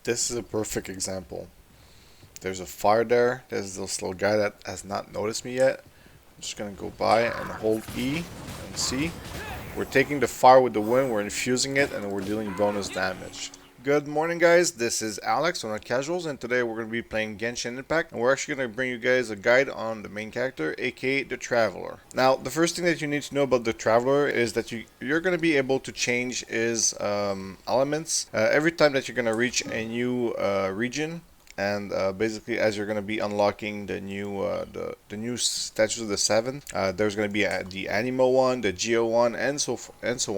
This is a perfect example. There's a fire there. There's this little guy that has not noticed me yet. I'm just gonna go by and hold E and C. We're taking the fire with the wind, we're infusing it, and we're dealing bonus damage. Good morning, guys. This is Alex on Casuals, and today we're going to be playing Genshin Impact, and we're actually going to bring you guys a guide on the main character, aka the Traveler. Now, the first thing that you need to know about the Traveler is that you're going to be able to change his elements every time that you're going to reach a new region. And basically, as you're going to be unlocking the new statues of the seven, there's going to be the Anemo one, the Geo one, and so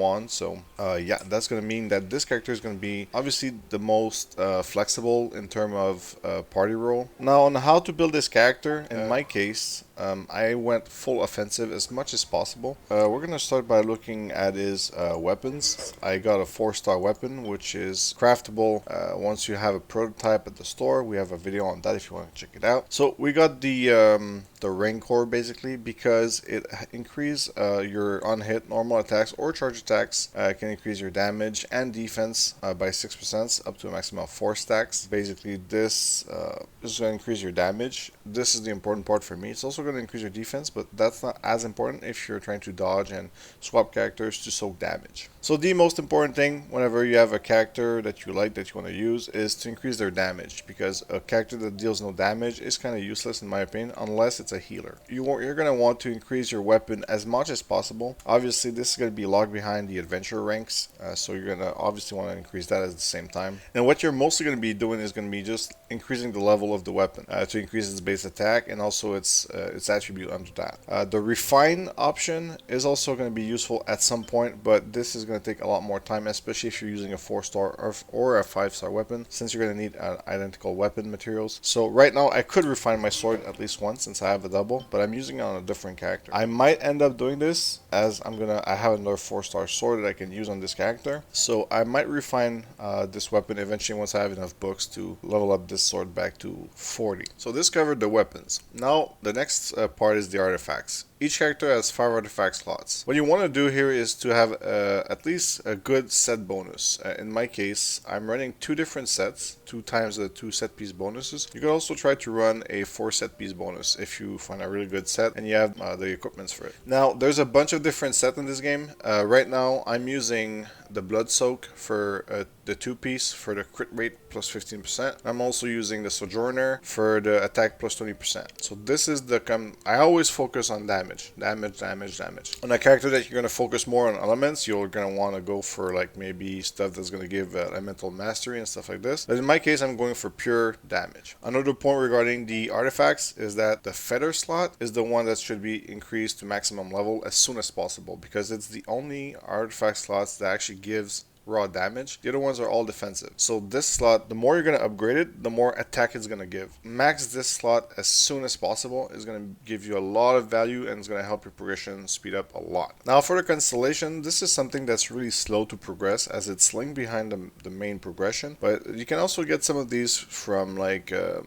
on. So yeah, that's going to mean that this character is going to be obviously the most flexible in terms of party role. Now, on how to build this character, in my case, I went full offensive as much as possible. We're going to start by looking at his weapons. I got a 4-star weapon, which is craftable once you have a prototype at the store. We have a video on that if you want to check it out. So we got the Rancor basically because it increases your unhit normal attacks or charge attacks. It can increase your damage and defense by 6% up to a maximum of 4 stacks. Basically, this is going to increase your damage. This is the important part for me. It's also going to increase your defense, but that's not as important if you're trying to dodge and swap characters to soak damage. So the most important thing whenever you have a character that you like that you want to use is to increase their damage, because a character that deals no damage is kind of useless in my opinion unless it's a healer. You're going to want to increase your weapon as much as possible. Obviously this is going to be logged behind the adventure ranks, so you're going to obviously want to increase that at the same time. And what you're mostly going to be doing is going to be just increasing the level of the weapon to increase its base attack and also its attribute under that. The refine option is also going to be useful at some point, but this is going to take a lot more time, especially if you're using a 4-star or a 5-star weapon, since you're going to need identical weapon materials. So right now I could refine my sword at least once since I have a double, but I'm using it on a different character. I might end up doing this as I have another 4-star sword that I can use on this character, so I might refine this weapon eventually once I have enough books to level up this sword back to 40. So this covered the weapons. Now the next part is the artifacts. Each character has 5 artifact slots. What you want to do here is to have at least a good set bonus. In my case, I'm running 2 different sets, 2 times the 2 set piece bonuses. You could also try to run a 4 set piece bonus if you find a really good set and you have the equipments for it. Now, there's a bunch of different sets in this game. Right now, I'm using the Blood Soak for the 2-piece for the crit rate plus 15%. I'm also using the Sojourner for the attack plus 20%. So this is I always focus on damage. On a character that you're going to focus more on elements, you're going to want to go for like maybe stuff that's going to give elemental mastery and stuff like this. But in my case, I'm going for pure damage. Another point regarding the artifacts is that the feather slot is the one that should be increased to maximum level as soon as possible, because it's the only artifact slots that actually gives raw damage. The other ones are all defensive. So this slot, the more you're going to upgrade it, the more attack it's going to give. Max this slot as soon as possible is going to give you a lot of value and it's going to help your progression speed up a lot. Now for the Constellation, this is something that's really slow to progress as it's linked behind the main progression, but you can also get some of these from like the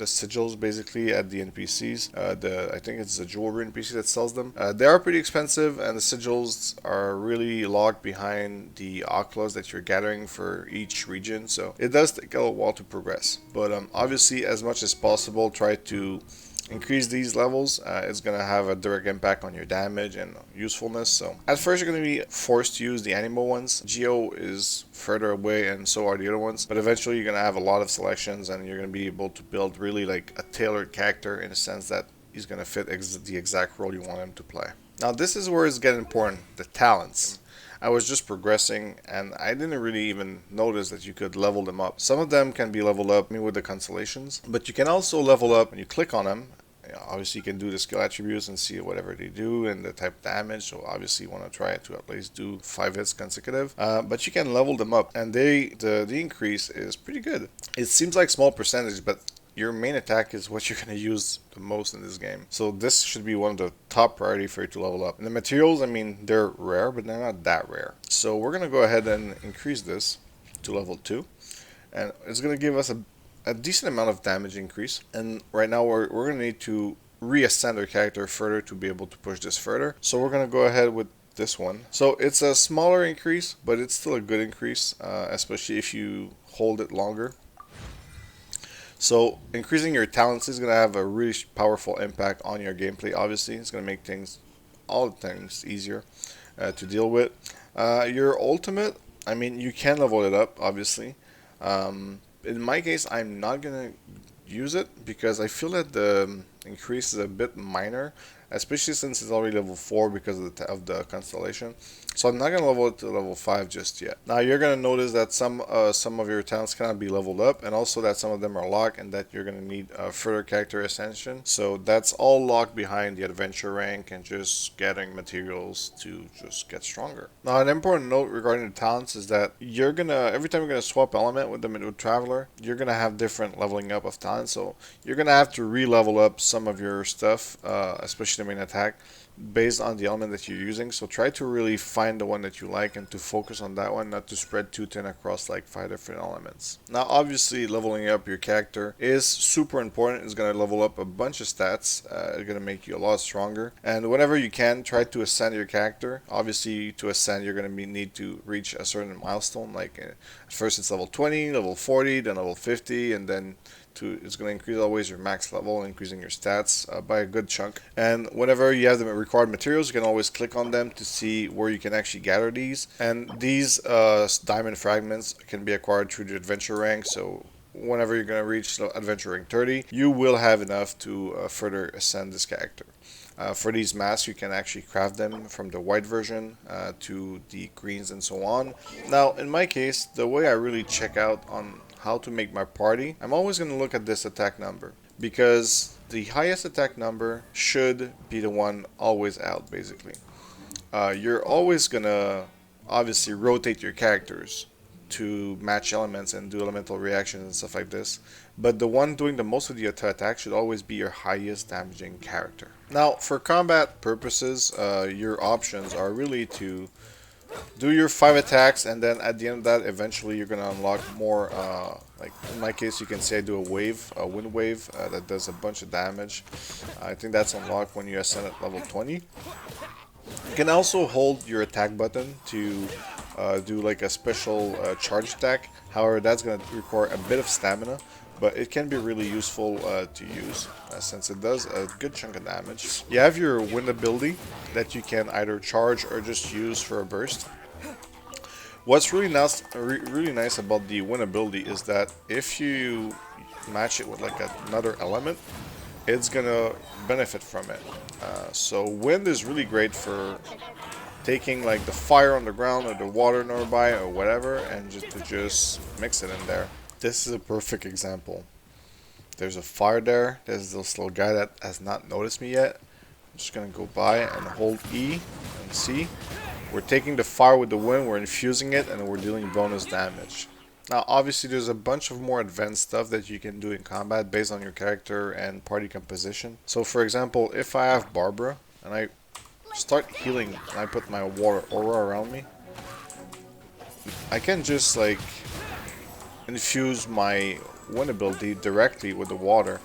sigils basically at the NPCs. I think it's the jewelry NPC that sells them. They are pretty expensive and the sigils are really locked behind the that you're gathering for each region, so it does take a little while to progress, but obviously as much as possible try to increase these levels. It's going to have a direct impact on your damage and usefulness. So at first you're going to be forced to use the Anemo ones. Geo is further away and so are the other ones, but eventually you're going to have a lot of selections and you're going to be able to build really like a tailored character in a sense that he's going to fit the exact role you want him to play. Now this is where it's getting important, the talents. I was just progressing and I didn't really even notice that you could level them up. Some of them can be leveled up with the constellations, but you can also level up when you click on them. Obviously you can do the skill attributes and see whatever they do and the type of damage, so obviously you want to try to at least do 5 hits consecutive, but you can level them up and the increase is pretty good. It seems like small percentage, but your main attack is what you're going to use the most in this game. So this should be one of the top priority for you to level up. And the materials, I mean, they're rare, but they're not that rare. So we're going to go ahead and increase this to level 2. And it's going to give us a decent amount of damage increase. And right now we're going to need to reascend our character further to be able to push this further. So we're going to go ahead with this one. So it's a smaller increase, but it's still a good increase, especially if you hold it longer. So increasing your talents is going to have a really powerful impact on your gameplay. Obviously, it's going to make things, all things, easier to deal with. Your ultimate, I mean, you can level it up, obviously. In my case, I'm not going to use it because I feel that the increase is a bit minor, especially since it's already level 4 because of the constellation. So I'm not gonna level it to level 5 just yet. Now you're gonna notice that some of your talents cannot be leveled up, and also that some of them are locked, and that you're gonna need further character ascension. So that's all locked behind the adventure rank and just gathering materials to just get stronger. Now an important note regarding the talents is that you're gonna every time you're gonna swap element with the with traveler, you're gonna have different leveling up of talents. So you're gonna have to re-level up some of your stuff, especially the main attack, based on the element that you're using. So try to really find the one that you like and to focus on that one, not to spread too thin across like 5 different elements. Now obviously leveling up your character is super important. It's going to level up a bunch of stats. It's going to make you a lot stronger, and whenever you can, try to ascend your character. Obviously to ascend you're going to need to reach a certain milestone, like at first it's level 20, level 40, then level 50, and then it's going to increase always your max level, increasing your stats by a good chunk. And whenever you have the required materials, you can always click on them to see where you can actually gather these. And these diamond fragments can be acquired through the adventure rank. So whenever you're going to reach adventure rank 30, you will have enough to further ascend this character. For these masks, you can actually craft them from the white version to the greens and so on. Now, in my case, the way I really check out on how to make my party, I'm always going to look at this attack number, because the highest attack number should be the one always out, basically. You're always going to obviously rotate your characters to match elements and do elemental reactions and stuff like this, but the one doing the most of the attack should always be your highest damaging character. Now for combat purposes, your options are really to do your 5 attacks, and then at the end of that eventually you're gonna unlock more, like in my case you can say I do a wind wave that does a bunch of damage. I think that's unlocked when you ascend at level 20. You can also hold your attack button to do like a special charge attack. However, that's going to require a bit of stamina, but it can be really useful to use since it does a good chunk of damage. You have your wind ability that you can either charge or just use for a burst. What's really nice about the wind ability is that if you match it with like another element, it's gonna benefit from it. So wind is really great for taking like the fire on the ground or the water nearby or whatever, and just mix it in there. This is a perfect example. There's a fire there. There's this little guy that has not noticed me yet. I'm just gonna go by and hold E and C. We're taking the fire with the wind, we're infusing it, and we're dealing bonus damage. Now obviously there's a bunch of more advanced stuff that you can do in combat based on your character and party composition. So for example, if I have Barbara and I start healing and I put my water aura around me, I can just like infuse my wind ability directly with the water,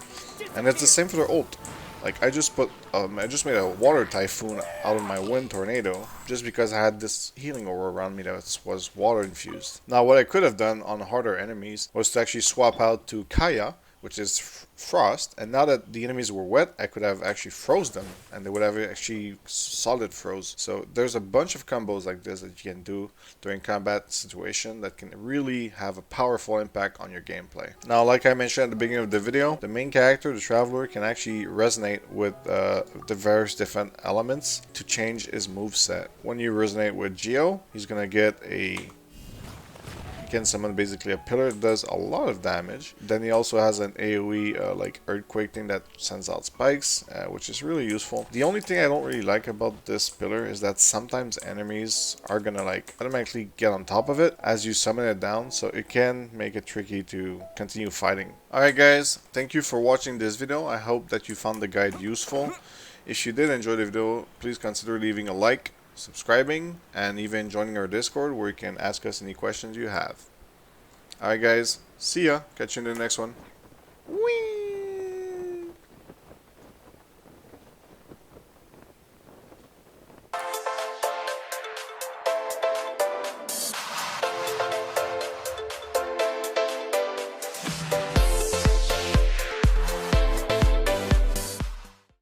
and it's the same for their ult. Like I just made a water typhoon out of my wind tornado just because I had this healing aura around me that was water infused. Now what I could have done on harder enemies was to actually swap out to Kaya, which is frost, and now that the enemies were wet, I could have actually froze them, and they would have actually solid froze. So there's a bunch of combos like this that you can do during combat situation that can really have a powerful impact on your gameplay. Now, like I mentioned at the beginning of the video, the main character, the Traveler, can actually resonate with the various different elements to change his moveset. When you resonate with Geo, he's gonna get can summon basically a pillar that does a lot of damage. Then he also has an AoE like earthquake thing that sends out spikes, which is really useful. The only thing I don't really like about this pillar is that sometimes enemies are gonna like automatically get on top of it as you summon it down, so it can make it tricky to continue fighting. Alright guys, thank you for watching this video. I hope that you found the guide useful. If you did enjoy the video, please consider leaving a like, subscribing, and even joining our Discord where you can ask us any questions you have. Alright guys, see ya. Catch you in the next one. Whee!